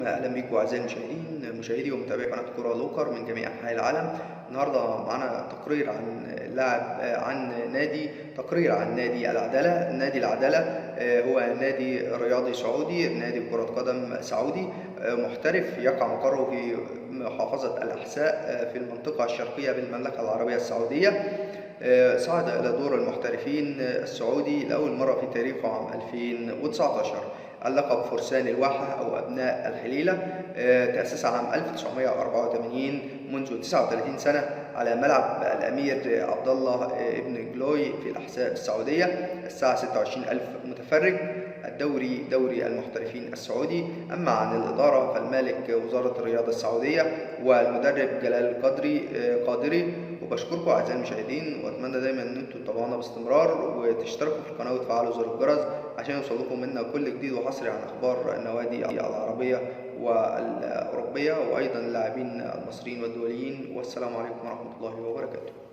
اهلا بيكم اعزائي المشاهدين، مشاهدي ومتابعي قناه كره لوكر من جميع انحاء العالم. النهارده معانا تقرير عن نادي العداله. نادي العداله هو نادي رياضي سعودي، نادي كره قدم سعودي محترف، يقع مقره في محافظه الاحساء في المنطقه الشرقيه بالمملكه العربيه السعوديه. صعد إلى دور المحترفين السعودي لأول مرة في تاريخه عام 2019. اللقب فرسان الواحة أو أبناء الحليلة تأسس عام 1984 منذ 39 سنة على ملعب الأمير عبد الله ابن جلوي في الأحساء السعودية. الساعة 26,000 متفرج. الدوري دوري المحترفين السعودي. أما عن الإدارة فالمالك وزارة الرياضة السعودية، والمدرب جلال قادري. وبشكركم أعزائي المشاهدين، وأتمنى دايما إن انتم تتابعونا باستمرار وتشتركوا في القناة وتفعلوا زر الجرس عشان يوصلكم منا كل جديد وحصري عن أخبار النوادي العربية والأوروبية، وأيضا اللاعبين المصريين والدوليين. والسلام عليكم ورحمة الله وبركاته.